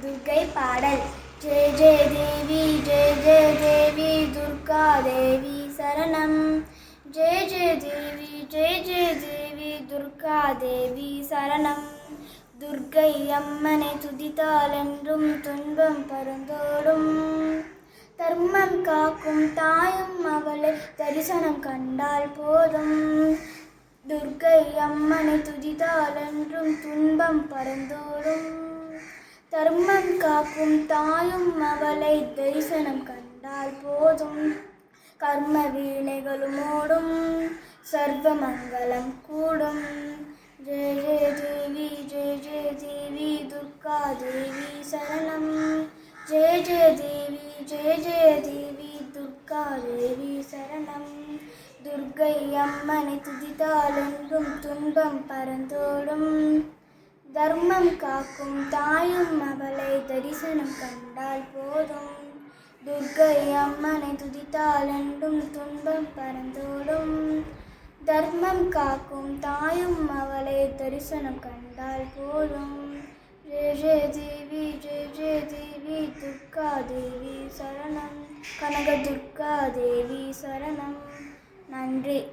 துர்க்கை பாடல். ஜெய ஜெய தேவி ஜெய ஜெய தேவி துர்கா தேவி சரணம். ஜெய ஜெய தேவி ஜெய ஜெய தேவி துர்கா தேவி சரணம். துர்க்கை அம்மனை துதித்தால் என்றும் துன்பம் பறந்தோடும். தர்மம் காக்கும் தாயும் அவளை தரிசனம் கண்டால் போதும். துர்க்கை அம்மனை துதித்தால் என்றும் துன்பம் பறந்தோடும். தர்மம் காக்கும் தாயும் அவளை தரிசனம் கண்டால் போதும். கர்ம வீணைகளும் ஓடும், சர்வ மங்களம் கூடும். ஜெய ஜெய தேவி ஜெய ஜெய தேவி துர்கா தேவி சரணம். ஜெய ஜெய தேவி ஜெய ஜெய தேவி துர்கா தேவி சரணம். துர்க்கை அம்மனை துதித்தால் என்றும் துன்பம் பறந்தோடும். தர்மம் காக்கும் தாயும் அவளை தரிசனம் கண்டால் போதும். துர்க்கை அம்மனை துதித்தால் என்றும் துன்பம் பறந்தோடும். தர்மம் காக்கும் தாயும் அவளை தரிசனம் கண்டால் போதும். ஜெய ஜெய தேவி ஜெய ஜெய தேவி துர்கா தேவி சரணம். கனக துர்கா தேவி சரணம். நன்றி.